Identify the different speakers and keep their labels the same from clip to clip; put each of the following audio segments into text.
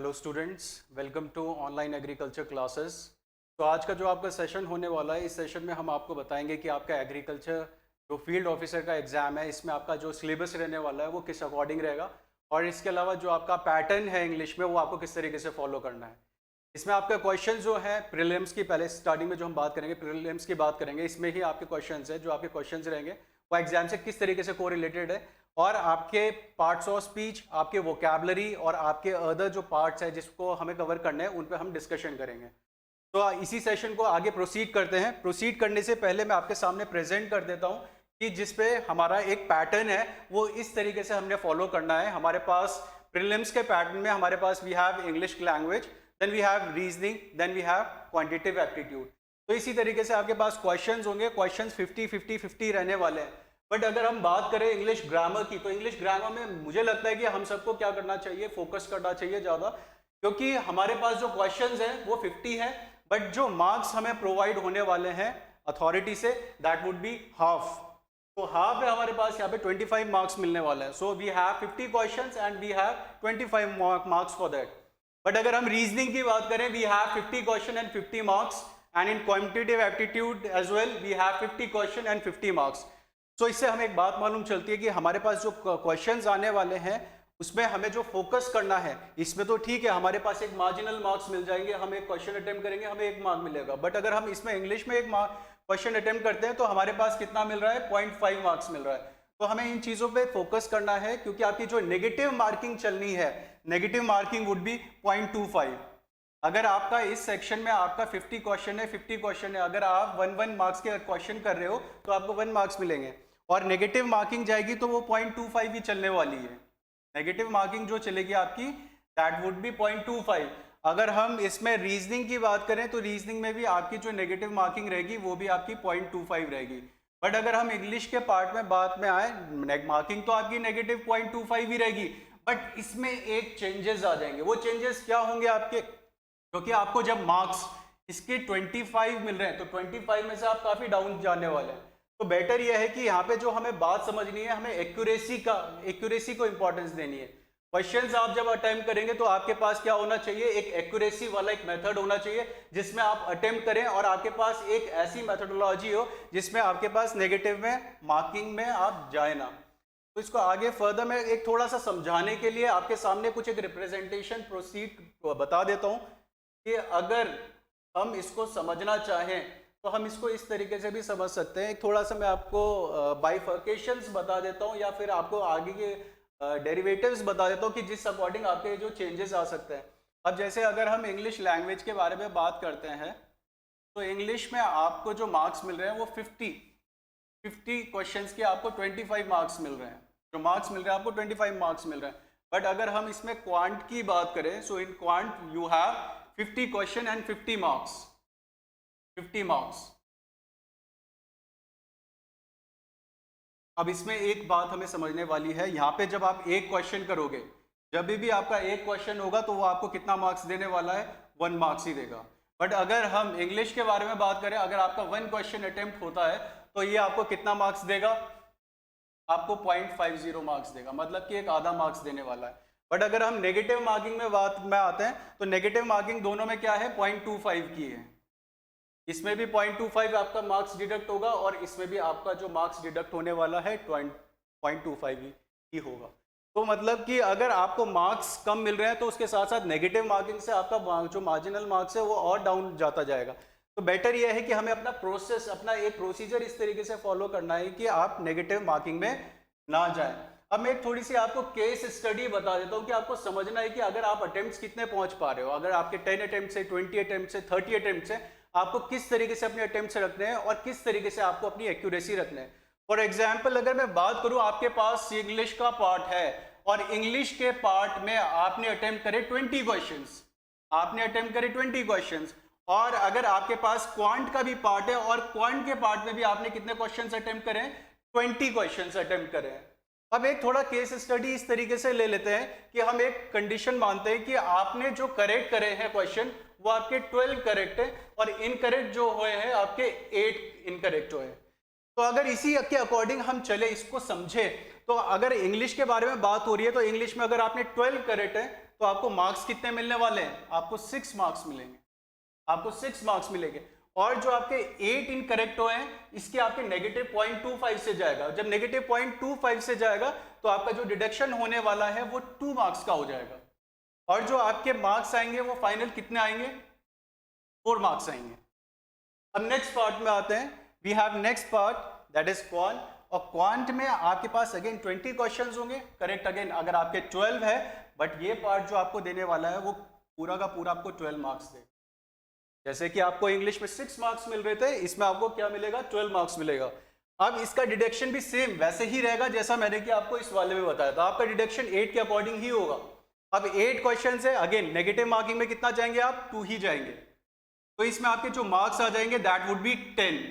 Speaker 1: Hello students, welcome to online agriculture classes. तो आज का जो आपका सेशन होने वाला है, इस सेशन में हम आपको बताएंगे कि आपका एग्रीकल्चर जो फील्ड ऑफिसर का एग्ज़ाम है, इसमें आपका जो सिलेबस रहने वाला है वो किस अकॉर्डिंग रहेगा, और इसके अलावा जो आपका पैटर्न है इंग्लिश में वो आपको किस तरीके से फॉलो करना है। इसमें आपका क्वेश्चन जो है प्रीलिम्स की, पहले स्टार्टिंग में जो हम बात करेंगे प्रीलिम्स की बात करेंगे, इसमें ही आपके क्वेश्चंस है, जो आपके क्वेश्चंस रहेंगे वो एग्जाम से किस तरीके से कोरिलेटेड है, और आपके पार्ट्स ऑफ स्पीच, आपके वोकैबुलरी और आपके अदर जो पार्ट्स है जिसको हमें कवर करना है उन पर हम डिस्कशन करेंगे। तो इसी सेशन को आगे प्रोसीड करते हैं। प्रोसीड करने से पहले मैं आपके सामने प्रेजेंट कर देता हूं कि जिस पे हमारा एक पैटर्न है वो इस तरीके से हमने फॉलो करना है। हमारे पास प्रीलिम्स के पैटर्न में हमारे पास we have English language, then we have reasoning, then we have quantitative aptitude. तो इसी तरीके से आपके पास क्वेश्चंस होंगे। क्वेश्चंस 50-50-50 रहने वाले हैं। बट अगर हम बात करें इंग्लिश ग्रामर की, तो इंग्लिश ग्रामर में मुझे लगता है कि हम सबको क्या करना चाहिए, फोकस करना चाहिए ज़्यादा, क्योंकि हमारे पास जो क्वेश्चंस हैं वो 50 है, बट जो मार्क्स हमें प्रोवाइड होने वाले हैं authority say that would be half. तो हाफ है हमारे पास यहाँ पे 25 मार्क्स मिलने वाले हैं। So we have 50 questions and we have 25 marks for that. But अगर हम रीजनिंग की बात करें, we have 50 question and 50 marks, and in quantitative aptitude as well we have 50 question and 50 marks. तो इससे हमें एक बात मालूम चलती है कि हमारे पास जो क्वेश्चंस आने वाले हैं उसमें हमें जो फोकस करना है, इसमें तो ठीक है हमारे पास एक मार्जिनल मार्क्स मिल जाएंगे, हम एक क्वेश्चन अटेम्प्ट करेंगे हमें 1 मार्क मिलेगा। बट अगर हम इसमें इंग्लिश में 1 क्वेश्चन अटेम्प्ट करते हैं तो हमारे पास कितना मिल रहा है, 0.5 मार्क्स मिल रहा है। तो हमें इन चीज़ों पे फोकस करना है, क्योंकि आपकी जो नेगेटिव मार्किंग चलनी है, नेगेटिव मार्किंग वुड बी 0.25। अगर आपका इस सेक्शन में आपका 50 क्वेश्चन है, 50 क्वेश्चन है, अगर आप 1 मार्क्स के क्वेश्चन कर रहे हो तो आपको 1 मार्क्स मिलेंगे, और नेगेटिव मार्किंग जाएगी तो वो 0.25 ही चलने वाली है। नेगेटिव मार्किंग जो चलेगी आपकी दैट वुड बी 0.25। अगर हम इसमें रीजनिंग की बात करें तो रीजनिंग में भी आपकी जो नेगेटिव मार्किंग रहेगी वो भी आपकी 0.25 रहेगी। बट अगर हम इंग्लिश के पार्ट में बात में आए, मार्किंग तो आपकी नेगेटिव 0.25 ही रहेगी, बट इसमें एक चेंजेस आ जाएंगे। वो चेंजेस क्या होंगे आपके, क्योंकि आपको जब मार्क्स इसके 25 मिल रहे हैं तो 25 में से आप काफी डाउन जाने वाले हैं। तो बेटर यह है कि यहाँ पे जो हमें बात समझनी है, हमें एक्यूरेसी को इंपॉर्टेंस देनी है। क्वेश्चंस आप जब अटेम्प्ट करेंगे तो आपके पास क्या होना चाहिए, एक एक्यूरेसी वाला एक मेथड होना चाहिए जिसमें आप अटेम्प्ट करें, और आपके पास एक ऐसी मेथोडोलॉजी हो जिसमें आपके पास नेगेटिव में मार्किंग में आप जाए ना। तो इसको आगे फर्दर मैं एक थोड़ा सा समझाने के लिए आपके सामने कुछ एक रिप्रेजेंटेशन प्रोसीड बता देता हूँ कि अगर हम इसको समझना चाहें तो हम इसको इस तरीके से भी समझ सकते हैं। एक थोड़ा सा मैं आपको बाइफर्केशंस बता देता हूँ, या फिर आपको आगे के डेरिवेटिव्स बता देता हूँ कि जिस अकॉर्डिंग आपके जो चेंजेस आ सकते हैं। अब जैसे अगर हम इंग्लिश लैंग्वेज के बारे में बात करते हैं तो इंग्लिश में आपको जो मार्क्स मिल रहे हैं वो 50 क्वेश्चंस के आपको 25 मार्क्स मिल रहे हैं। जो मार्क्स मिल रहे हैं आपको 25 मार्क्स मिल रहे हैं। बट अगर हम इसमें क्वांट की बात करें, so in quant you have 50 question and 50 marks, 50 marks. अब इसमें एक बात हमें समझने वाली है, यहाँ पे जब आप एक क्वेश्चन करोगे, जब भी आपका एक क्वेश्चन होगा तो वो आपको कितना मार्क्स देने वाला है, 1 मार्क्स ही देगा। बट अगर हम इंग्लिश के बारे में बात करें, अगर आपका 1 क्वेश्चन अटेम्प्ट होता है तो ये आपको कितना मार्क्स देगा, आपको 0.50 मार्क्स देगा, मतलब कि एक आधा मार्क्स देने वाला है। बट अगर हम नेगेटिव मार्किंग में बात में आते हैं तो नेगेटिव मार्किंग दोनों में क्या है, 0.25 की है। इसमें भी 0.25 आपका मार्क्स डिडक्ट होगा, और इसमें भी आपका जो मार्क्स डिडक्ट होने वाला है 0.25 ही होगा। तो मतलब कि अगर आपको मार्क्स कम मिल रहे हैं तो उसके साथ साथ नेगेटिव मार्किंग से आपका जो मार्जिनल मार्क्स है वो और डाउन जाता जाएगा। तो बेटर यह है कि हमें अपना प्रोसेस, अपना एक प्रोसीजर इस तरीके से फॉलो करना है कि आप नेगेटिव मार्किंग में ना जाएं। अब मैं एक थोड़ी सी आपको केस स्टडी बता देता हूँ कि आपको समझना है कि अगर आप अटेम्प्ट्स कितने पहुंच पा रहे हो, अगर आपके 10 अटेम्प्ट से, 20 अटेम्प्ट से, 30 अटेम्प्ट से, आपको किस तरीके से अपने अटेम्प्ट रखने हैं और किस तरीके से आपको अपनी एक्यूरेसी रखना है। फॉर एग्जाम्पल अगर मैं बात करूं, आपके पास इंग्लिश का पार्ट है और इंग्लिश के पार्ट में आपने अटेम्प्ट करे 20 क्वेश्चंस, आपने अटेम्प्ट करे 20 क्वेश्चंस, और अगर आपके पास क्वांट का भी पार्ट है और क्वांट के पार्ट में भी आपने कितने क्वेश्चंस अटेम्प्ट करें, 20 क्वेश्चंस अटेम्प्ट करें। अब एक थोड़ा केस स्टडी इस तरीके से ले लेते हैं कि हम एक कंडीशन मानते हैं कि आपने जो करेक्ट करे हैं क्वेश्चन वो आपके 12 करेक्ट है, और इनकरेक्ट जो हुए हैं आपके 8 इनकरेक्ट हुए हैं। तो अगर इसी के अकॉर्डिंग हम चले, इसको समझे, तो अगर इंग्लिश के बारे में बात हो रही है तो इंग्लिश में अगर आपने 12 करेक्ट है तो आपको मार्क्स कितने मिलने वाले हैं? आपको 6 मार्क्स मिलेंगे, आपको 6 मार्क्स मिलेंगे। और जो आपके 8 इनकरेक्ट हुए हैं इसके आपके नेगेटिव 0.25 से जाएगा। जब नेगेटिव 0.25 से जाएगा तो आपका जो डिडक्शन होने वाला है वो 2 मार्क्स का हो जाएगा। और जो आपके मार्क्स आएंगे वो फाइनल कितने आएंगे? 4 मार्क्स आएंगे। अब नेक्स्ट पार्ट में आते हैं। We have next part that is quant. और क्वांट में आपके पास अगेन 20 क्वेश्चंस होंगे करेक्ट। अगेन अगर आपके 12 है, बट ये पार्ट जो आपको देने वाला है वो पूरा का पूरा आपको 12 मार्क्स दे। जैसे कि आपको इंग्लिश में 6 मार्क्स मिल रहे थे, इसमें आपको क्या मिलेगा? 12 मार्क्स मिलेगा। अब इसका डिडक्शन भी सेम वैसे ही रहेगा जैसा मैंने कि आपको इस वाले में बताया था। आपका डिडक्शन 8 के अकॉर्डिंग ही होगा। अब 8 क्वेश्चन है, अगेन नेगेटिव मार्किंग में कितना जाएंगे आप? 2 ही जाएंगे। तो इसमें आपके जो मार्क्स आ जाएंगे दैट वुड बी 10।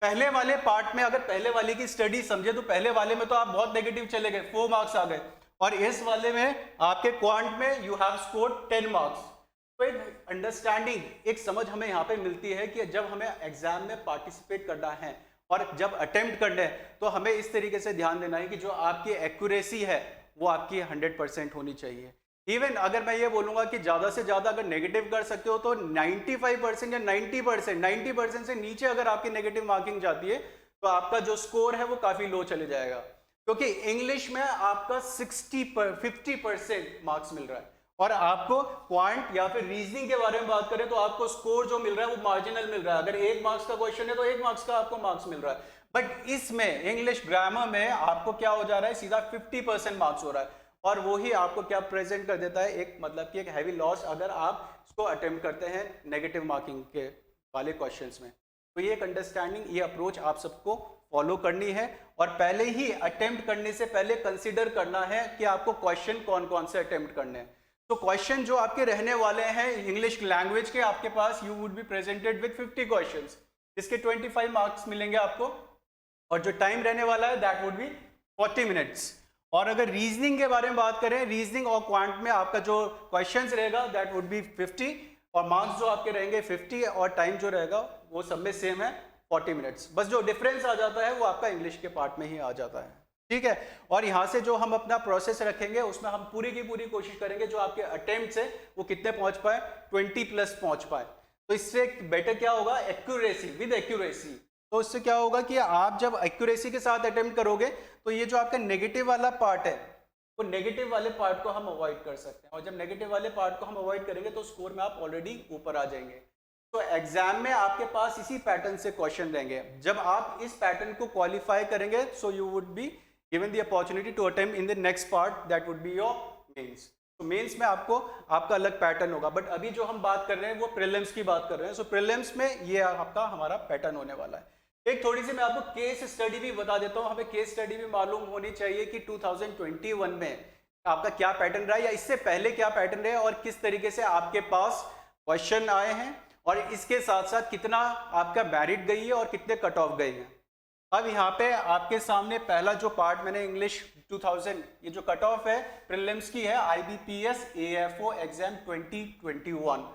Speaker 1: पहले वाले पार्ट में अगर पहले वाले की स्टडी समझे तो पहले वाले में तो आप बहुत नेगेटिव चले गए, 4 मार्क्स आ गए। और इस वाले में आपके क्वांट में यू हैव स्कोर्ड 10 मार्क्स। तो एक अंडरस्टैंडिंग, एक समझ हमें यहाँ पे मिलती है कि जब हमें एग्जाम में पार्टिसिपेट करना है और जब अटेम्प्ट करना है तो हमें इस तरीके से ध्यान देना है कि जो आपकी एक्यूरेसी है वो आपकी 100% होनी चाहिए। इवन अगर मैं ये बोलूँगा कि ज़्यादा से ज़्यादा अगर नेगेटिव कर सकते हो तो 95% या 90% से नीचे अगर आपकी नेगेटिव मार्किंग जाती है तो आपका जो स्कोर है वो काफ़ी लो चले जाएगा। क्योंकि इंग्लिश में आपका 50% मार्क्स मिल रहा है और आपको क्वांट या फिर रीजनिंग के बारे में बात करें तो आपको स्कोर जो मिल रहा है वो मार्जिनल मिल रहा है। अगर 1 मार्क्स का क्वेश्चन है तो 1 मार्क्स का आपको मार्क्स मिल रहा है। बट इसमें इंग्लिश ग्रामर में आपको क्या हो जा रहा है? सीधा 50% मार्क्स हो रहा है। और वो ही आपको क्या प्रेजेंट कर देता है? एक मतलब कि एक हैवी लॉस अगर आप इसको अटेम्प्ट करते हैं नेगेटिव मार्किंग के वाले क्वेश्चंस में। तो ये एक अंडरस्टैंडिंग, ये अप्रोच आप सबको फॉलो करनी है। और पहले ही अटेम्प्ट करने से पहले कंसिडर करना है कि आपको क्वेश्चन कौन कौन से अटेम्प्ट करने हैं। तो क्वेश्चन जो आपके रहने वाले हैं इंग्लिश लैंग्वेज के, आपके पास you would be presented with 50 questions, जिसके 25 मार्क्स मिलेंगे आपको। और जो टाइम रहने वाला है दैट वुड बी 40 मिनट्स। और अगर रीजनिंग के बारे में बात करें, रीजनिंग और क्वांट में आपका जो क्वेश्चंस रहेगा दैट वुड बी 50 और मार्क्स जो आपके रहेंगे 50 और टाइम जो रहेगा वो सब में सेम है 40 मिनट्स। बस जो डिफरेंस आ जाता है वो आपका इंग्लिश के पार्ट में ही आ जाता है, ठीक है। और यहाँ से जो हम अपना प्रोसेस रखेंगे उसमें हम पूरी की पूरी कोशिश करेंगे जो आपके अटेम्प्ट्स है वो कितने पहुंच पाए, 20+ पहुंच पाए। तो इससे बेटर क्या होगा? Accuracy, with accuracy. तो इससे क्या होगा कि आप जब एक्यूरेसी के साथ अटेम्प्ट करोगे तो ये जो आपका नेगेटिव वाला पार्ट है वो नेगेटिव वाले पार्ट को हम अवॉइड कर सकते हैं। और जब नेगेटिव वाले पार्ट को हम अवॉइड करेंगे तो स्कोर में आप ऑलरेडी ऊपर आ जाएंगे। तो एग्जाम में आपके पास इसी पैटर्न से क्वेश्चन रहेंगे। जब आप इस पैटर्न को क्वालिफाई करेंगे so you would B given the opportunity to attempt in the next part that would be your mains। तो मेंस में आपको आपका अलग पैटर्न होगा। बट अभी जो हम बात कर रहे हैं वो प्रीलिम्स की बात कर रहे हैं। सो प्रीलिम्स में ये आपका हमारा पैटर्न होने वाला है। एक थोड़ी सी मैं आपको केस स्टडी भी बता देता हूँ। हमें केस स्टडी भी मालूम होनी चाहिए कि 2021 में आपका क्या पैटर्न रहा या इससे पहले क्या पैटर्न रहा और किस तरीके से आपके पास क्वेश्चन आए हैं और इसके साथ साथ कितना आपका मेरिट गई है और कितने कट ऑफ गए हैं। अब यहाँ पे आपके सामने पहला जो पार्ट मैंने इंग्लिश 2000 ये जो कट ऑफ है प्रीलिम्स की है IBPS AFO एग्जाम 2021।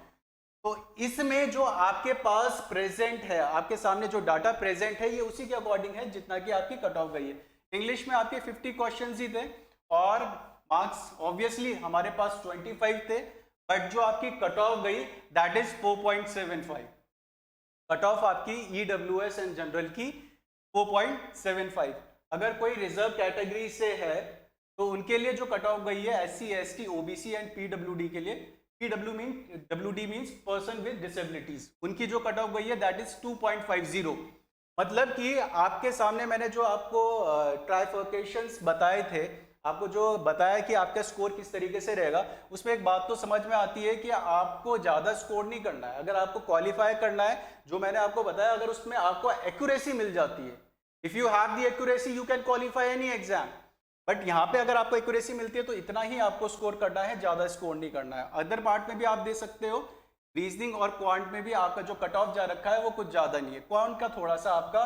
Speaker 1: तो इसमें जो आपके पास प्रेजेंट है, आपके सामने जो डाटा प्रेजेंट है ये उसी के अकॉर्डिंग है जितना कि आपकी कट ऑफ गई है। इंग्लिश में आपके 50 क्वेश्चंस ही थे और मार्क्स ऑब्वियसली हमारे पास 25 थे। बट जो आपकी कट ऑफ गई दैट इज 4.75। कट ऑफ आपकी EWS एंड जनरल की 4.75। अगर कोई रिजर्व कैटेगरी से है तो उनके लिए जो कट ऑफ गई है SC ST OBC and PWD के लिए, PWD means person with disabilities, उनकी जो कट ऑफ गई है दैट इज 2.50। मतलब कि आपके सामने मैंने जो आपको ट्राइफर्केशंस बताए थे, आपको जो बताया कि आपका स्कोर किस तरीके से रहेगा, उसमें एक बात तो समझ में आती है कि आपको ज़्यादा स्कोर नहीं करना है। अगर आपको क्वालिफाई करना है, जो मैंने आपको बताया, अगर उसमें आपको एक्यूरेसी मिल जाती है, if you have the accuracy you can qualify any exam. But यहाँ पे अगर आपको एक्यूरेसी मिलती है तो इतना ही आपको स्कोर करना है, ज़्यादा स्कोर नहीं करना है। अदर पार्ट में भी आप दे सकते हो, रीजनिंग और क्वांट में भी आपका जो कट ऑफ जा रखा है वो कुछ ज़्यादा नहीं है। क्वांट का थोड़ा सा आपका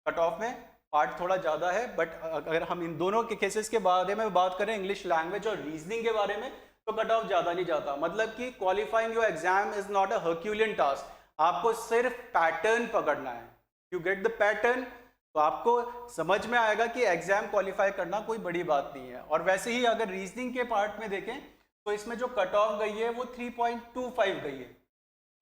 Speaker 1: कट ऑफ में पार्ट थोड़ा ज़्यादा है। बट अगर हम इन दोनों के केसेस के बारे में बात करें, इंग्लिश लैंग्वेज और रीजनिंग के बारे में, तो कट ऑफ ज़्यादा नहीं जाता। मतलब कि qualifying your exam is not a herculean task. आपको सिर्फ पैटर्न पकड़ना है। यू गेट द पैटर्न, तो आपको समझ में आएगा कि एग्जाम क्वालिफाई करना कोई बड़ी बात नहीं है। और वैसे ही अगर रीजनिंग के पार्ट में देखें तो इसमें जो कट ऑफ गई है वो 3.25 गई है,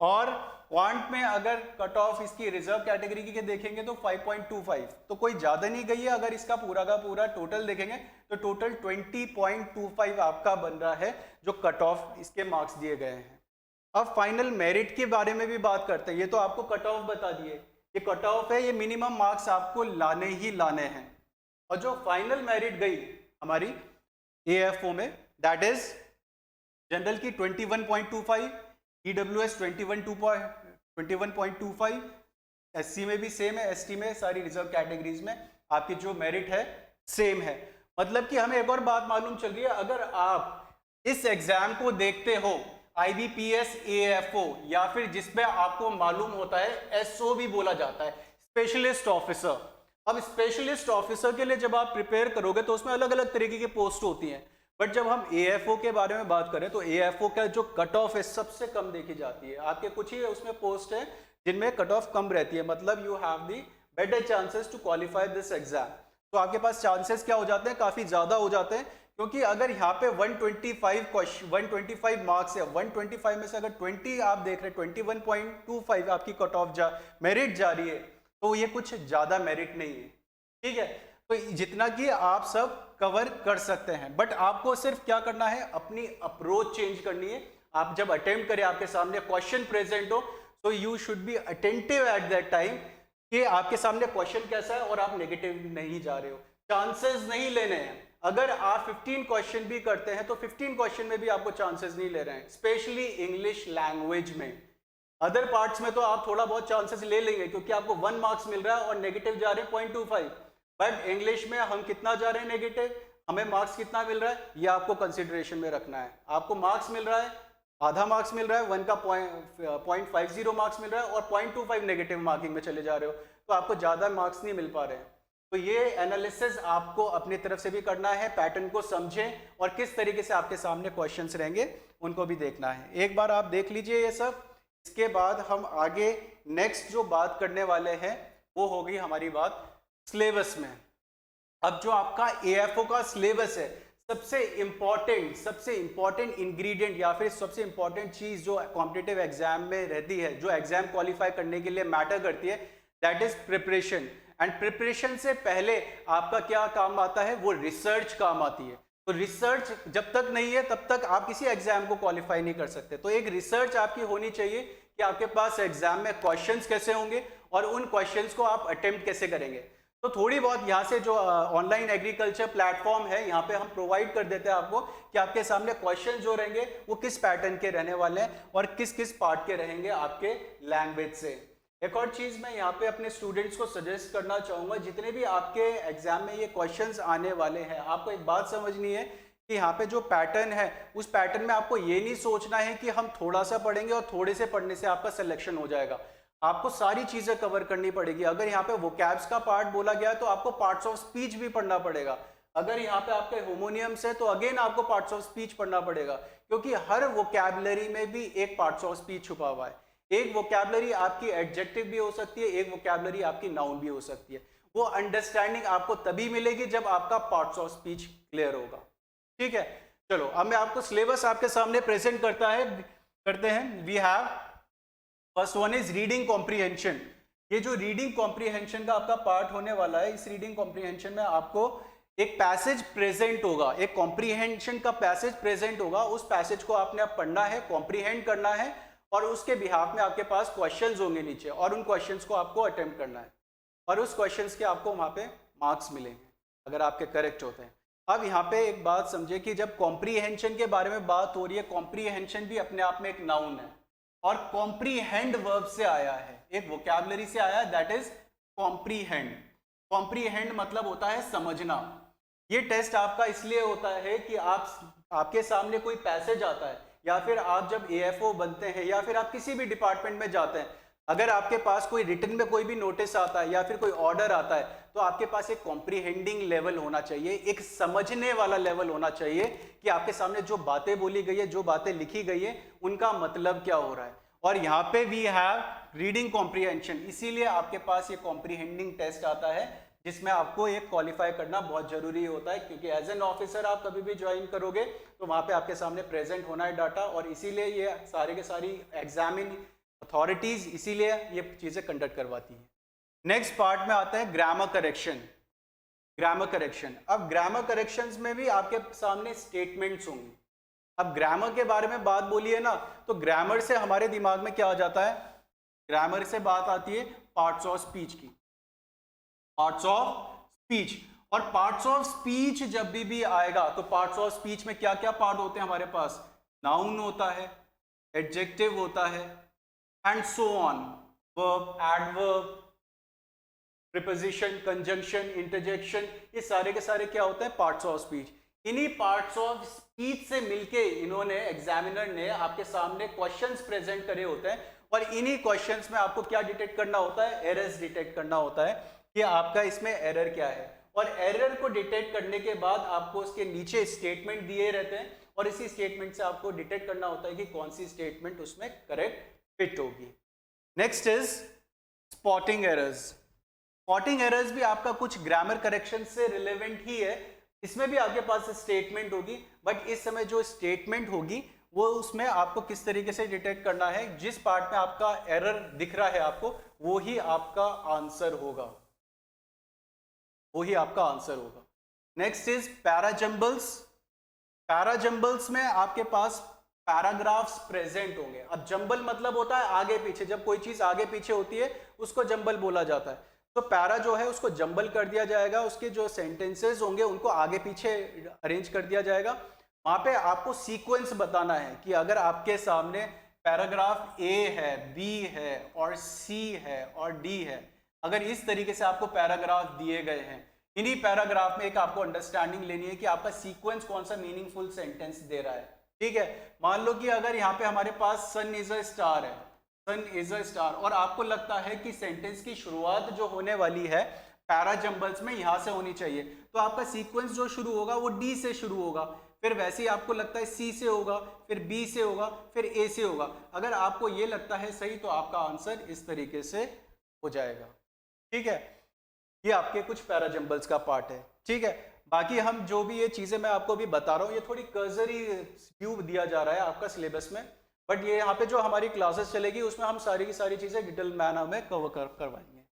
Speaker 1: और क्वांट में अगर कट ऑफ इसकी रिजर्व कैटेगरी की देखेंगे तो 5.25, तो कोई ज्यादा नहीं गई है। अगर इसका पूरा का पूरा टोटल देखेंगे तो टोटल 20.25 आपका बन रहा है जो कट ऑफ इसके मार्क्स दिए गए हैं। अब फाइनल मेरिट के बारे में भी बात करते हैं। ये तो आपको कट ऑफ बता दिए, ये कट ऑफ है, ये मिनिमम मार्क्स आपको लाने ही लाने हैं। और जो फाइनल मेरिट गई हमारी AFO में, दैट इज जनरल की 21.25, EWS 21.25, SC में भी सेम है, ST में, सारी रिजर्व कैटेगरीज में आपकी जो मेरिट है सेम है। मतलब कि हमें एक और बात मालूम चल रही है, अगर आप इस एग्जाम को देखते हो IBPS AFO, या फिर जिसमें आपको मालूम होता है SO भी बोला जाता है, स्पेशलिस्ट ऑफिसर। अब स्पेशलिस्ट ऑफिसर के लिए जब आप प्रिपेयर करोगे तो उसमें अलग अलग तरीके की पोस्ट होती हैं, बट जब हम AFO के बारे में बात करें तो AFO का जो कट ऑफ है सबसे कम देखी जाती है। आपके कुछ ही उसमें पोस्ट है जिनमें कट ऑफ कम रहती है, मतलब you have the better chances to qualify this exam. तो आपके पास चांसेस क्या हो जाते हैं, काफी ज्यादा हो जाते हैं, क्योंकि अगर यहाँ पे 125 मार्क्स है, 125 में से अगर 20 आप देख रहे हैं, 21.25 आपकी कट ऑफ मेरिट जा रही है, तो ये कुछ ज्यादा मेरिट नहीं है, ठीक है। तो जितना कि आप सब कवर कर सकते हैं, बट आपको सिर्फ क्या करना है, अपनी अप्रोच चेंज करनी है। आप जब अटेम्प्ट करें, आपके सामने क्वेश्चन प्रेजेंट हो, तो you should be attentive at that time कि आपके सामने क्वेश्चन कैसा है और आप नेगेटिव नहीं जा रहे हो, चांसेस नहीं लेने हैं। अगर आप 15 क्वेश्चन भी करते हैं तो 15 क्वेश्चन में भी आपको चांसेस नहीं ले रहे हैं, स्पेशली इंग्लिश लैंग्वेज में। अदर पार्ट्स में तो आप थोड़ा बहुत चांसेस ले लेंगे क्योंकि आपको 1 मार्क्स मिल रहा है और नेगेटिव जा रहे हैं 0.25, बट इंग्लिश में हम कितना जा रहे हैं नेगेटिव, हमें मार्क्स कितना मिल रहा है, ये आपको कंसिडरेशन में रखना है। आपको मार्क्स मिल रहा है, आधा मार्क्स मिल रहा है, 1 का 0.50 मार्क्स मिल रहा है और 0.25 नेगेटिव मार्किंग में चले जा रहे हो, तो आपको ज़्यादा मार्क्स नहीं मिल पा रहे हैं। तो ये एनालिसिस आपको अपनी तरफ से भी करना है, पैटर्न को समझें और किस तरीके से आपके सामने क्वेश्चंस रहेंगे उनको भी देखना है। एक बार आप देख लीजिए ये सब, इसके बाद हम आगे नेक्स्ट जो बात करने वाले हैं वो होगी हमारी बात सिलेबस में। अब जो आपका AFO का सिलेबस है, सबसे इंपॉर्टेंट इंग्रेडिएंट या फिर सबसे इंपॉर्टेंट चीज जो कॉम्पिटिटिव एग्जाम में रहती है, जो एग्जाम क्वालिफाई करने के लिए मैटर करती है, that is preparation. And preparation से पहले आपका क्या काम आता है, वो रिसर्च काम आती है। तो रिसर्च जब तक नहीं है तब तक आप किसी एग्जाम को क्वालिफाई नहीं कर सकते। तो एक रिसर्च आपकी होनी चाहिए कि आपके पास एग्जाम में क्वेश्चंस कैसे होंगे और उन क्वेश्चंस को आप अटेम्प्ट कैसे करेंगे। तो थोड़ी बहुत यहाँ से जो ऑनलाइन एग्रीकल्चर प्लेटफॉर्म है, यहाँ पे हम प्रोवाइड कर देते हैं आपको कि आपके सामने क्वेश्चन जो रहेंगे वो किस पैटर्न के रहने वाले हैं और किस किस पार्ट के रहेंगे आपके लैंग्वेज से। एक और चीज़ मैं यहाँ पे अपने स्टूडेंट्स को सजेस्ट करना चाहूँगा, जितने भी आपके एग्जाम में ये क्वेश्चंस आने वाले हैं, आपको एक बात समझनी है कि यहाँ पे जो पैटर्न है उस पैटर्न में आपको ये नहीं सोचना है कि हम थोड़ा सा पढ़ेंगे और थोड़े से पढ़ने से आपका सिलेक्शन हो जाएगा। आपको सारी चीज़ें कवर करनी पड़ेगी। अगर यहाँ पे वोकैब्स का पार्ट बोला गया तो आपको पार्ट्स ऑफ स्पीच भी पढ़ना पड़ेगा। अगर यहाँ पे आपके होमोनियम्स है तो अगेन आपको पार्ट्स ऑफ स्पीच पढ़ना पड़ेगा, क्योंकि हर वोकैबुलरी में भी एक पार्ट्स ऑफ स्पीच छुपा हुआ है। एक वोकैबुलरी आपकी एडजेक्टिव भी हो सकती है, एक वोकैबुलरी आपकी नाउन भी हो सकती है। वो अंडरस्टैंडिंग आपको तभी मिलेगी जब आपका पार्ट्स ऑफ स्पीच क्लियर होगा, ठीक है। चलो अब मैं आपको सिलेबस आपके सामने प्रेजेंट करते हैं। We have first one is reading comprehension. ये जो रीडिंग कॉम्प्रीहेंशन का आपका पार्ट होने वाला है, इस रीडिंग कॉम्प्रीहेंशन में आपको एक पैसेज प्रेजेंट होगा, एक कॉम्प्रीहेंशन का पैसेज प्रेजेंट होगा। उस पैसेज को आपने अब पढ़ना है, कॉम्प्रीहेंड करना है और उसके बिहाफ में आपके पास क्वेश्चंस होंगे नीचे और उन क्वेश्चंस को आपको अटेम्प्ट करना है और उस क्वेश्चंस के आपको वहाँ पे मार्क्स मिलेंगे अगर आपके करेक्ट होते हैं। अब यहाँ पे एक बात समझे कि जब कॉम्प्रीहेंशन के बारे में बात हो रही है, कॉम्प्रीहेंशन भी अपने आप में एक नाउन है और कॉम्प्रीहेंड वर्ब से आया है, एक वोकैबुलरी से आया है, दैट इज कॉम्प्रीहेंड। कॉम्प्रीहेंड मतलब होता है समझना। ये टेस्ट आपका इसलिए होता है कि आपके सामने कोई पैसेज आता है या फिर आप जब AFO बनते हैं या फिर आप किसी भी डिपार्टमेंट में जाते हैं, अगर आपके पास कोई रिटन में कोई भी नोटिस आता है या फिर कोई ऑर्डर आता है, तो आपके पास एक कॉम्प्रीहेंडिंग लेवल होना चाहिए, एक समझने वाला लेवल होना चाहिए कि आपके सामने जो बातें बोली गई है, जो बातें लिखी गई है, उनका मतलब क्या हो रहा है। और यहाँ पे वी हैव रीडिंग कॉम्प्रिहेंशन, इसीलिए आपके पास ये कॉम्प्रिहेंडिंग टेस्ट आता है जिसमें आपको एक क्वालिफाई करना बहुत जरूरी होता है, क्योंकि एज एन ऑफिसर आप कभी भी ज्वाइन करोगे तो वहाँ पे आपके सामने प्रेजेंट होना है डाटा, और इसीलिए ये सारे के सारी एग्जामिन अथॉरिटीज इसीलिए ये चीज़ें कंडक्ट करवाती हैं। नेक्स्ट पार्ट में आता है ग्रामर करेक्शन। ग्रामर करेक्शन, अब ग्रामर करेक्शंस में भी आपके सामने स्टेटमेंट्स होंगे। अब ग्रामर के बारे में बात बोलिए ना, तो ग्रामर से हमारे दिमाग में क्या आ जाता है, ग्रामर से बात आती है पार्ट्स ऑफ स्पीच की, पार्ट्स ऑफ स्पीच। और पार्ट्स ऑफ स्पीच जब भी आएगा तो पार्ट्स ऑफ स्पीच में क्या क्या पार्ट होते हैं हमारे पास, नाउन होता है, एडजेक्टिव होता है, and so on, verb, adverb, preposition, conjunction, interjection, ये सारे के सारे क्या होते हैं, पार्ट्स ऑफ स्पीच। इन्हीं पार्ट्स ऑफ स्पीच से मिलके इन्होंने, एग्जामिनर ने आपके सामने क्वेश्चंस प्रेजेंट करे होते हैं, और इन्हीं क्वेश्चंस में आपको क्या डिटेक्ट करना होता है, एरर्स डिटेक्ट करना होता है कि आपका इसमें एरर क्या है। और एरर को डिटेक्ट करने के बाद आपको उसके नीचे स्टेटमेंट दिए रहते हैं, और इसी स्टेटमेंट से आपको डिटेक्ट करना होता है कि कौन सी स्टेटमेंट उसमें करेक्ट फिट होगी। Next is spotting errors. Spotting errors भी आपका कुछ ग्रामर करेक्शन से रिलेवेंट ही है, इसमें भी आपके पास स्टेटमेंट होगी, बट इस समय जो स्टेटमेंट होगी वो उसमें आपको किस तरीके से डिटेक्ट करना है, जिस पार्ट में आपका एरर दिख रहा है आपको वो ही आपका आंसर होगा, वो ही आपका आंसर होगा। Next is parajumbles. पैराजम्बल्स में आपके पास पैराग्राफ्स प्रेजेंट होंगे। अब जंबल मतलब होता है आगे पीछे, जब कोई चीज आगे पीछे होती है उसको जंबल बोला जाता है। तो पैरा जो है उसको जंबल कर दिया जाएगा, उसके जो सेंटेंसेस होंगे उनको आगे पीछे अरेंज कर दिया जाएगा। वहां पे आपको सीक्वेंस बताना है कि अगर आपके सामने पैराग्राफ ए है, बी है और सी है और डी है, अगर इस तरीके से आपको पैराग्राफ दिए गए हैं, इन्हीं पैराग्राफ में एक आपको अंडरस्टैंडिंग लेनी है कि आपका सीक्वेंस कौन सा मीनिंगफुल सेंटेंस दे रहा है। ठीक है, मान लो कि अगर यहाँ पे हमारे पास सन इज अ स्टार है, सन इज अ स्टार, और आपको लगता है कि सेंटेंस की शुरुआत जो होने वाली है पैराजम्बल्स में यहाँ से होनी चाहिए, तो आपका सीक्वेंस जो शुरू होगा वो डी से शुरू होगा, फिर वैसे ही आपको लगता है सी से होगा, फिर बी से होगा, फिर ए से होगा। अगर आपको ये लगता है सही तो आपका आंसर इस तरीके से हो जाएगा। ठीक है, ये आपके कुछ पैराजम्बल्स का पार्ट है। ठीक है, बाकी हम जो भी ये चीज़ें मैं आपको अभी बता रहा हूँ, ये थोड़ी कर्सरी व्यू दिया जा रहा है आपका सिलेबस में, बट ये यहाँ पे जो हमारी क्लासेस चलेगी उसमें हम सारी की सारी चीज़ें डिटेल मैनर में कवर करवाएंगे।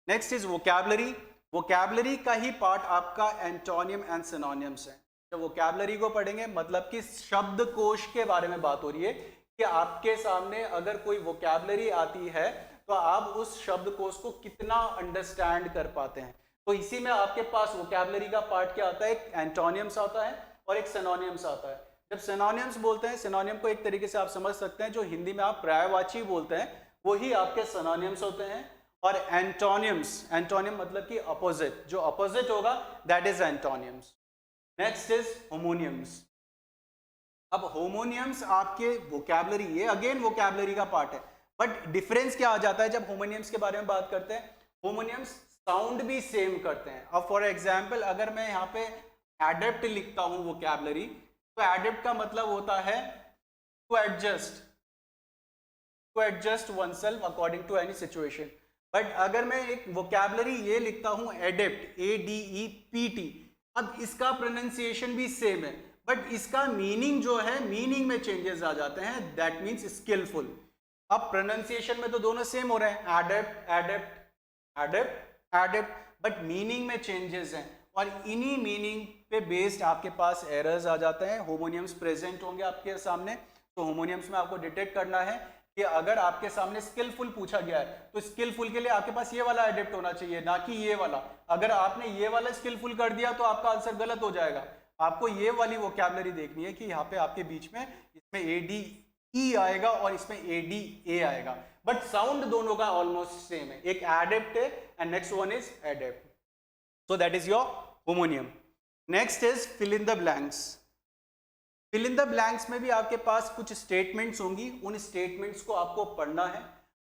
Speaker 1: Next is vocabulary. वोकैबुलरी का ही पार्ट आपका एंटोनियम एंड सिनोनिम्स है। जब वोकैबुलरी को पढ़ेंगे मतलब कि शब्दकोश के बारे में बात हो रही है कि आपके सामने अगर कोई वोकैबुलरी आती है तो आप उस शब्दकोश को कितना अंडरस्टैंड कर पाते हैं। तो इसी में आपके पास वोकैबुलरी का पार्ट क्या आता है, एक एंटोनियम्स आता है और एक सिनोनिम्स आता है। जब सिनोनिम्स बोलते हैं, सिनोनिम को एक तरीके से आप समझ सकते हैं जो हिंदी में आप पर्यायवाची बोलते हैं वही आपके सिनोनिम्स होते हैं। और एंटोनिम्स, एंटोनिम मतलब कि अपोजिट, जो अपोजिट होगा that is antonyms. Next is homonyms. अब होमोनियम्स आपके वोकैबुलरी, ये अगेन वोकैबुलरी का पार्ट है, बट डिफरेंस क्या आ जाता है जब होमोनियम्स के बारे में बात करते हैं। होमोनियम्स साउंड भी सेम करते हैं। अब फॉर एग्जांपल अगर मैं यहाँ पे एडेप्ट लिखता हूँ वोकैबुलरी, तो एडेप्ट का मतलब होता है to adjust oneself according to any situation. But अगर मैं एक वोकैबुलरी ये लिखता हूँ एडेप्ट, ADEPT, अब इसका प्रोनाउंसिएशन भी सेम है बट इसका मीनिंग जो है, मीनिंग में चेंजेस आ जाते हैं, दैट मीन्स स्किलफुल। अब प्रोनाउंसिएशन में तो दोनों सेम हो रहे हैं, adapt adapt adapt adept, but meaning में चेंजेस हैं और इन्हीं मीनिंग पे बेस्ड आपके पास एरर्स आ जाते हैं। होमोनियम्स प्रेजेंट होंगे आपके सामने, तो होमोनियम्स में आपको डिटेक्ट करना है कि अगर आपके सामने स्किलफुल पूछा गया है तो स्किलफुल के लिए आपके पास ये वाला एडेप्ट होना चाहिए, ना कि ये वाला। अगर आपने ये वाला स्किलफुल कर दिया तो आपका आंसर गलत हो जाएगा। आपको ये वाली वोकैबुलरी देखनी है कि यहाँ पे आपके बीच में इसमें ADE आएगा और इसमें ADA आएगा, बट साउंड दोनों का ऑलमोस्ट सेम है। एक एडेप्ट है and next one is adept, so that is your homonym. Next is fill in the blanks. Fill in the blanks में भी आपके पास कुछ स्टेटमेंट्स होंगी, उन स्टेटमेंट्स को आपको पढ़ना है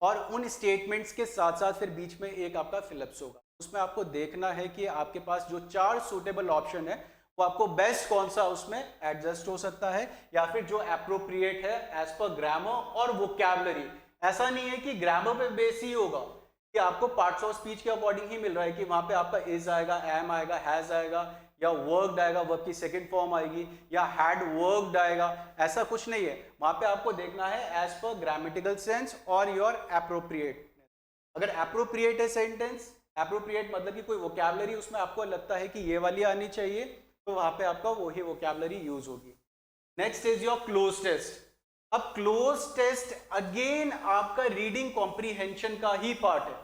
Speaker 1: और उन स्टेटमेंट्स के साथ साथ फिर बीच में एक आपका फिलअप्स होगा। उसमें आपको देखना है कि आपके पास जो 4 सूटेबल ऑप्शन है वो आपको बेस्ट कौन सा उसमें एडजस्ट हो सकता है या फिर जो एप्रोप्रिएट है एज पर ग्रामर और वोकैबुलरी, ऐसा नहीं है कि ग्रामर पे बेस ही होगा कि आपको पार्ट्स ऑफ स्पीच के अकॉर्डिंग ही मिल रहा है कि वहां पे आपका इज आएगा, एम आएगा, हैज आएगा, या वर्कड आएगा, वर्ब की सेकंड फॉर्म आएगी, या हैड वर्कड आएगा। ऐसा कुछ नहीं है, वहां पे आपको देखना है एज पर ग्रामेटिकल सेंस और योर एप्रोप्रिएट। अगर एप्रोप्रिएट है सेंटेंस, एप्रोप्रिएट मतलब कि कोई वोकैबुलरी उसमें आपको लगता है कि ये वाली आनी चाहिए, तो वहां पे आपका वही वोकैबुलरी यूज होगी। Next is your cloze test. अब क्लोज टेस्ट अगेन आपका रीडिंग कॉम्प्रीहेंशन का ही पार्ट है।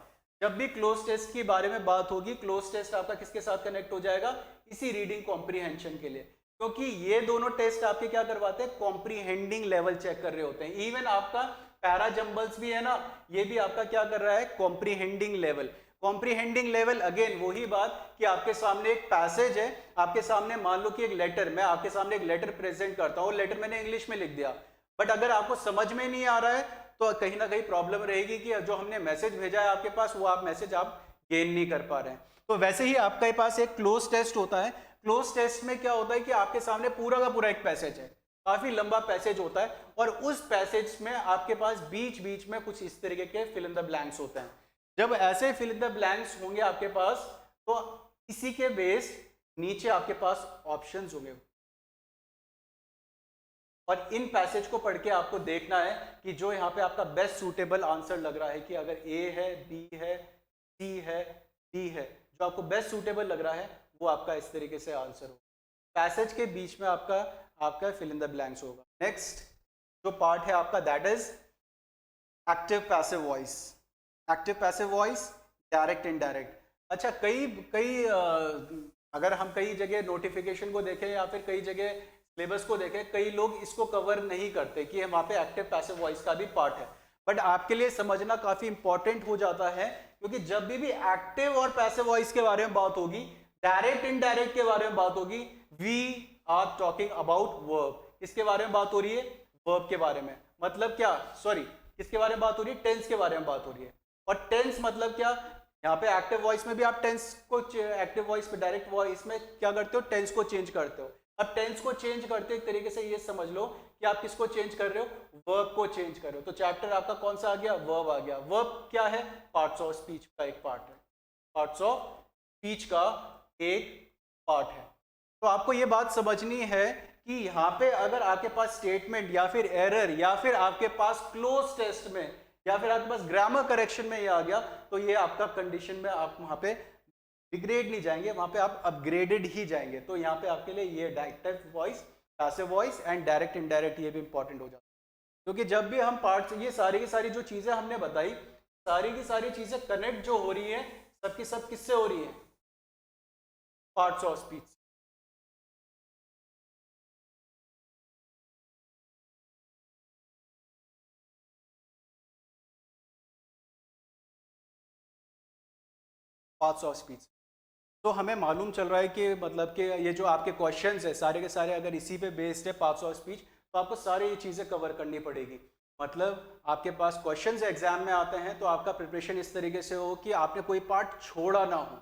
Speaker 1: जब भी क्लोज टेस्ट के बारे में बात होगी, क्लोज टेस्ट आपका किसके साथ कनेक्ट हो जाएगा, इसी रीडिंग कॉम्प्रीहेंशन के लिए, क्योंकि ये दोनों टेस्ट आपके क्या करवाते हैं, कॉम्प्रीहेंडिंग लेवल चेक कर रहे होते हैं। इवन आपका पैरा जंबल्स भी है ना, ये भी आपका क्या कर रहा है, comprehending level. Comprehending level again वही बात कि आपके सामने एक पैसेज है, आपके सामने मान लो कि एक लेटर, मैं आपके सामने एक लेटर प्रेजेंट करता हूँ, लेटर मैंने इंग्लिश में लिख दिया, बट अगर आपको समझ में नहीं आ रहा है तो कहीं ना कहीं प्रॉब्लम रहेगी कि जो हमने मैसेज भेजा है आपके पास, वो आप मैसेज आप गेन नहीं कर पा रहे हैं। तो वैसे ही आपके पास एक क्लोज टेस्ट होता है। क्लोज टेस्ट में क्या होता है कि आपके सामने पूरा का पूरा एक पैसेज है, काफी लंबा पैसेज होता है, और उस पैसेज में आपके पास बीच बीच में कुछ इस तरीके के फिल इन द ब्लैंक्स होते हैं। जब ऐसे फिल इन द ब्लैंक्स होंगे आपके पास, तो इसी के बेस नीचे आपके पास ऑप्शंस होंगे, और इन पैसेज को पढ़ के आपको देखना है कि जो यहाँ पे आपका बेस्ट सूटेबल आंसर लग रहा है, कि अगर ए है, बी है, सी है, डी है, जो आपको बेस्ट सूटेबल लग रहा है वो आपका इस तरीके से आंसर होगा। पैसेज के बीच में आपका फिल इन द ब्लैंक्स होगा। नेक्स्ट जो पार्ट है आपका, that is active passive voice. Active passive voice, direct indirect. अच्छा, कई अगर हम कई जगह नोटिफिकेशन को देखें या फिर कई जगह सिलेबस को देखें, कई लोग इसको कवर नहीं करते कि वहाँ पे एक्टिव पैसिव वॉइस का भी पार्ट है, बट आपके लिए समझना काफी इंपॉर्टेंट हो जाता है, क्योंकि जब भी एक्टिव और पैसिव वॉइस के बारे में बात होगी, डायरेक्ट इनडायरेक्ट के बारे में बात होगी, we are talking about verb. किसके बारे में बात हो रही है, वर्ब के बारे में। मतलब क्या, सॉरी, किसके बारे में बात हो रही है, टेंस के बारे में बात हो रही है। और टेंस मतलब क्या, यहाँ पे एक्टिव वॉइस में भी आप टेंस को, एक्टिव वॉइस में, डायरेक्ट वॉइस में क्या करते हो, टेंस को चेंज करते हो। अब टेंस को चेंज करते एक तरीके से ये समझ लो कि आप किसको चेंज कर रहे हो, वर्ब को चेंज कर रहे हो। तो चैप्टर आपका कौन सा आ गया, वर्ब आ गया। वर्ब क्या है, पार्ट्स ऑफ स्पीच का एक पार्ट है, पार्ट्स ऑफ स्पीच का एक पार्ट है। तो आपको ये बात समझनी है कि यहाँ पे अगर आपके पास स्टेटमेंट या फिर एरर या फिर आपके पास क्लोज टेस्ट में या फिर आपके पास ग्रामर करेक्शन में ये आ गया, तो ये आपका कंडीशन में आप वहाँ पे डिग्रेड नहीं जाएंगे, वहाँ पे आप अपग्रेडेड ही जाएंगे। तो यहाँ पे आपके लिए ये direct voice, passive voice and direct indirect, ये भी इंपॉर्टेंट हो जाता है। क्योंकि जब भी हम पार्ट्स, ये सारी की सारी जो चीज़ें हमने बताई, सारी की सारी चीज़ें कनेक्ट जो हो रही है, सबकी सब किससे हो रही है, parts of speech. Parts of speech. तो हमें मालूम चल रहा है कि मतलब कि ये जो आपके क्वेश्चंस है सारे के सारे अगर इसी पे बेस्ड है, पार्ट्स ऑफ स्पीच, तो आपको सारी ये चीज़ें कवर करनी पड़ेगी। मतलब आपके पास क्वेश्चंस एग्जाम में आते हैं तो आपका प्रिपरेशन इस तरीके से हो कि आपने कोई पार्ट छोड़ा ना हो,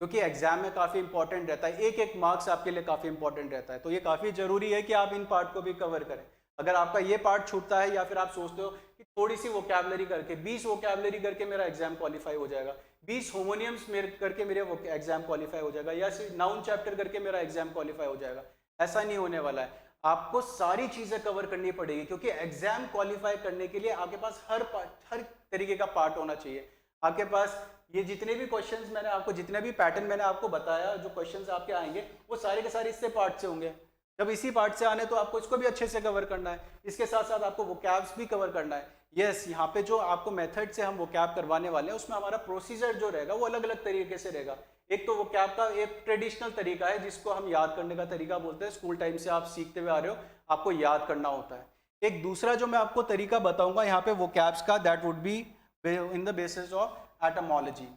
Speaker 1: क्योंकि एग्जाम में काफ़ी इंपॉर्टेंट रहता है, एक एक मार्क्स आपके लिए काफ़ी इंपॉर्टेंट रहता है। तो ये काफ़ी ज़रूरी है कि आप इन पार्ट को भी कवर करें। अगर आपका ये पार्ट छूटता है या फिर आप सोचते हो कि थोड़ी सी वोकैबुलरी करके, 20 वोकैबुलरी करके मेरा एग्जाम क्वालिफाई हो जाएगा, 20 होमोनियम्स मेरे करके मेरे एग्जाम क्वालिफाई हो जाएगा, या नाउन चैप्टर करके मेरा एग्जाम क्वालिफाई हो जाएगा, ऐसा नहीं होने वाला है। आपको सारी चीज़ें कवर करनी पड़ेगी, क्योंकि एग्जाम क्वालिफाई करने के लिए आपके पास हर तरीके का पार्ट होना चाहिए। आपके पास ये जितने भी क्वेश्चंस मैंने आपको, जितने भी पैटर्न मैंने आपको बताया, जो क्वेश्चंस आपके आएंगे वो सारे के सारे इससे पार्ट से होंगे। जब इसी पार्ट से आने तो आपको इसको भी अच्छे से कवर करना है, इसके साथ साथ आपको वोकैब्स भी कवर करना है। यस, यहाँ पे जो आपको मेथड से हम वोकैब करवाने वाले हैं, उसमें हमारा प्रोसीजर जो रहेगा वो अलग अलग तरीके से रहेगा। एक तो वोकैब का एक ट्रेडिशनल तरीका है जिसको हम याद करने का तरीका बोलते हैं, स्कूल टाइम से आप सीखते हुए आ रहे हो, आपको याद करना होता है। एक दूसरा जो मैं आपको तरीका बताऊंगा यहाँ पे वोकैब्स का, that would be in the basis of etymology.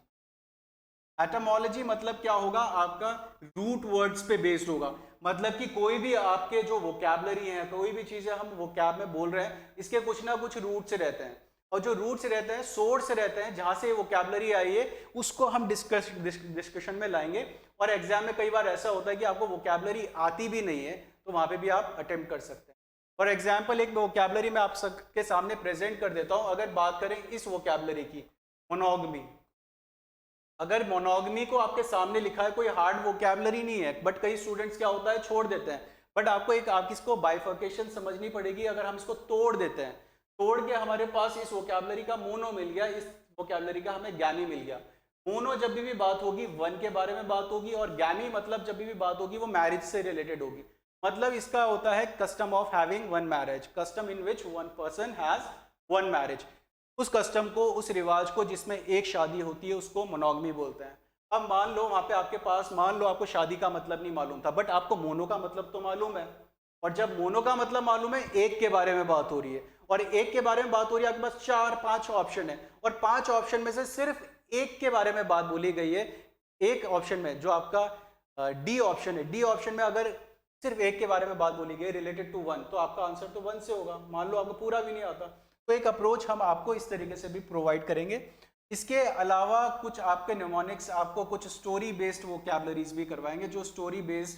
Speaker 1: Etymology मतलब क्या होगा, आपका रूट वर्ड्स पे बेस्ड होगा। मतलब कि कोई भी आपके जो वोकैबुलरी है, कोई भी चीज़ें हम वोकैब में बोल रहे हैं, इसके कुछ ना कुछ रूट से रहते हैं, और जो रूट से रहते हैं, सोर्स से रहते हैं, जहाँ से वोकैबुलरी आई है उसको हम डिस्कशन में लाएंगे। और एग्जाम में कई बार ऐसा होता है कि आपको वोकैबुलरी आती भी नहीं है, तो वहाँ पे भी आप अटेम्प्ट कर सकते हैं। फॉर एग्जाम्पल एक वोकैबलरी मैं आप सबके सामने प्रेजेंट कर देता हूँ। अगर बात करें इस वोकैबलरी की, मोनोगमी, अगर मोनोगमी को आपके सामने लिखा है, कोई हार्ड वोकैबलरी नहीं है, बट कई स्टूडेंट्स क्या होता है छोड़ देते हैं, बट आपको आप इसको बाइफर्केशन समझनी पड़ेगी। अगर हम इसको तोड़ देते हैं, तोड़ के हमारे पास इस वोकैबलरी का मोनो मिल गया, इस वोकैबलरी का हमें गैमी मिल गया। मोनो जब भी बात होगी वन के बारे में बात होगी, और गैमी मतलब जब भी बात होगी वो मैरिज से रिलेटेड होगी। मतलब इसका होता है custom of having one marriage, custom in which one person has one marriage. उस कस्टम को, उस रिवाज को जिसमें एक शादी होती है, उसको मोनोगमी बोलते हैं। अब मान लो वहाँ पे आपके पास, मान लो आपको शादी का मतलब नहीं मालूम था, बट आपको मोनो का मतलब तो मालूम है। और जब मोनो का मतलब मालूम है, एक के बारे में बात हो रही है, और एक के बारे में बात हो रही है, आपके पास 4-5 ऑप्शन है, और 5 ऑप्शन में से सिर्फ एक के बारे में बात बोली गई है। एक ऑप्शन में जो आपका डी ऑप्शन है, डी ऑप्शन में अगर सिर्फ एक के बारे में बात बोली गई रिलेटेड टू वन, तो आपका आंसर तो वन से होगा। मान लो आपको पूरा भी नहीं आता, तो एक अप्रोच हम आपको इस तरीके से भी प्रोवाइड करेंगे। इसके अलावा कुछ आपके निमोनिक्स, आपको कुछ स्टोरी बेस्ड वोकैबलरीज भी करवाएंगे, जो स्टोरी बेस्ड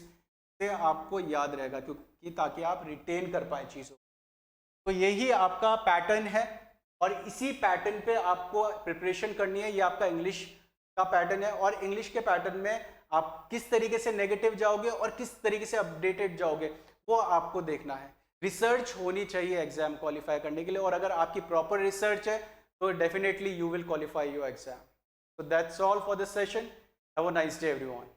Speaker 1: से आपको याद रहेगा, क्योंकि ताकि आप रिटेन कर पाए चीज़ों। तो यही आपका पैटर्न है, और इसी पैटर्न पे आपको प्रिपरेशन करनी है। ये आपका इंग्लिश का पैटर्न है, और इंग्लिश के पैटर्न में आप किस तरीके से नेगेटिव जाओगे और किस तरीके से अपडेटेड जाओगे, वो आपको देखना है। रिसर्च होनी चाहिए एग्जाम क्वालिफाई करने के लिए, और अगर आपकी प्रॉपर रिसर्च है तो definitely you will qualify your exam. So that's all for this session. Have a nice day everyone.